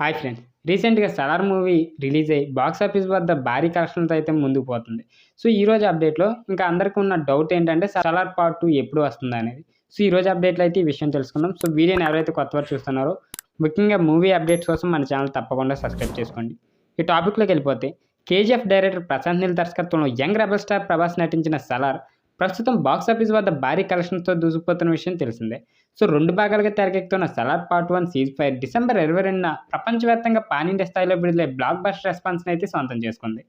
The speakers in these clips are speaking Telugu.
Hi friends! రీసెంట్‌గా 'సలార్' మూవీ రిలీజ్ అయ్యి బాక్స్ ఆఫీస్ వద్ద భారీ కలెక్షన్‌తో అయితే ముందుకు పోతుంది. సో, ఈరోజు అప్డేట్‌లో ఇంకా అందరికి ఉన్న డౌట్ ఏంటంటే 'సలార్ పార్ట్ 2' ఎప్పుడు వస్తుందనేది. సో, ఈరోజు అప్డేట్‌లో అయితే ఈ విషయం తెలుసుకుందాం. సో, వీడియోని ఎవరైతే కొత్తవారు చూస్తున్నారో ముఖ్యంగా మూవీ అప్డేట్స్ కోసం మన ఛానల్ తప్పకుండా సబ్స్క్రైబ్ చేసుకోండి. ఈ టాపిక్‌లోకి వెళ్ళిపోతే 'కేజీఎఫ్' డైరెక్టర్ ప్రశాంత్ నీల్ దర్శకత్వంలో యంగ్ రెబెల్ స్టార్ ప్రభాస్ నటించిన 'సలార్' ప్రస్తుతం బాక్స్ ఆఫీస్ వద్ద భారీ కలెక్షన్స్‌తో దూసుకుపోతున్న విషయం తెలిసిందే. సో, 2 భాగాలుగా తెరకెక్కుతున్న 'Salaar part 1' ceasefire December 22న ప్రపంచవ్యాప్తంగా పాన్ ఇండియా స్థాయిలో విడుదలై బ్లాక్ బస్టర్ రెస్పాన్స్‌ని అయితే సొంతం చేసుకుంది.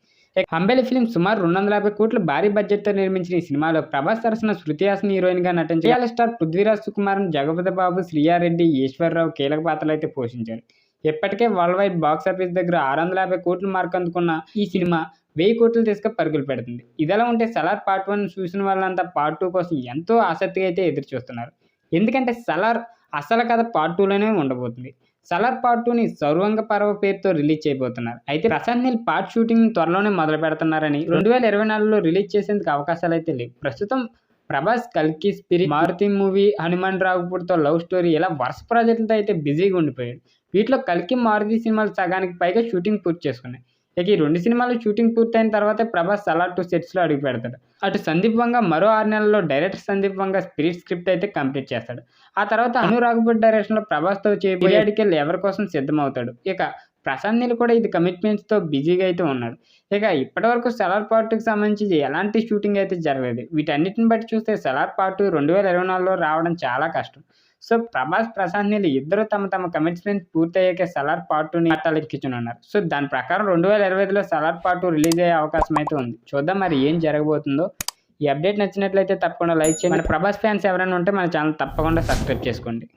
హంబెలి ఫిల్మ్స్ సుమారు 250 కోట్ల భారీ బడ్జెట్‌తో నిర్మించిన ఈ సినిమాలో ప్రభాస్ సరసన శృతి హాసన్ హీరోయిన్‌గా నటించిన మలయాళ స్టార్ పృథ్వీరాజ్ సుకుమారన్, జగపతి బాబు, శ్రియా రెడ్డి, ఈశ్వర్రావు కీలక పాత్రలు అయితే పోషించారు. ఇప్పటికే వరల్డ్ వైడ్ బాక్స్ ఆఫీస్ దగ్గర 650 కోట్ల మార్క్ అందుకున్న ఈ సినిమా 1000 కోట్లు తీసుకు పరుగులు పెడుతుంది. ఇదిలా ఉంటే 'సలార్ పార్ట్ 1' చూసిన వాళ్ళంతా పార్ట్ 2 కోసం ఎంతో ఆసక్తిగా అయితే ఎదురు చూస్తున్నారు. ఎందుకంటే 'సలార్' అసలు కథ పార్ట్ 2లోనే ఉండబోతుంది. 'సలార్ పార్ట్ 2'ని 'సౌరంగ పర్వ' పేరుతో రిలీజ్ చేయబోతున్నారు. అయితే ప్రశాంత్ నీల్ పార్ట్ షూటింగ్‌ని త్వరలోనే మొదలు పెడుతున్నారని 2024లో రిలీజ్ చేసేందుకు అవకాశాలైతే లేవు. ప్రస్తుతం ప్రభాస్ 'కల్కి', 'స్పిరిట్', 'మారుతి' మూవీ, 'హనుమాన్ రాఘుపూడి'తో 'లవ్ స్టోరీ' ఇలా వరుస ప్రాజెక్టులతో అయితే బిజీగా ఉండిపోయాడు. వీటిలో 'కల్కి', 'మారుతి' సినిమాలు సగానికి పైగా షూటింగ్ పూర్తి చేసుకున్నాయి. ఇక ఈ 2 సినిమాలు షూటింగ్ పూర్తయిన తర్వాతే ప్రభాస్ 'సలార్ 2' సెట్స్‌లో అడుగుపెడతాడు. అటు సందీప్ వంగ మరో 6 నెలల్లో డైరెక్టర్ సందీప్ వంగ 'స్పిరిట్' స్క్రిప్ట్ అయితే కంప్లీట్ చేస్తాడు. ఆ తర్వాత అను రాఘుపూడి డైరెక్షన్‌లో ప్రభాస్‌తో చేయబోయే పీరియాడికల్ ఎవరి కోసం సిద్ధమవుతాడు. ఇక ప్రశాంత్ నీల్ కూడా ఇది కమిట్మెంట్స్‌తో బిజీగా అయితే ఉన్నాడు. ఇక ఇప్పటివరకు 'సలార్ పార్ట్ 2'కి సంబంధించి ఎలాంటి షూటింగ్ అయితే జరగలేదు. వీటన్నిటిని బట్టి చూస్తే 'సలార్ పార్ట్ 2' 2024లో రావడం చాలా కష్టం. సో, ప్రభాస్, ప్రశాంత్ నీల్ ఇద్దరు తమ తమ కమిట్మెంట్స్ పూర్తయ్యాకే 'సలార్ పార్ట్ 2'ని పట్టాలెక్కించనున్నారు. సో, దాని ప్రకారం 2025లో 'సలార్ పార్ట్ 2' రిలీజ్ అయ్యే అవకాశం అయితే ఉంది. చూద్దాం మరి ఏం జరగబోతుందో. ఈ అప్డేట్ నచ్చినట్లయితే తప్పకుండా లైక్ చేయండి. మన ప్రభాస్ ఫ్యాన్స్ ఎవరైనా ఉంటే మన ఛానల్ తప్పకుండా సబ్స్క్రైబ్ చేసుకోండి.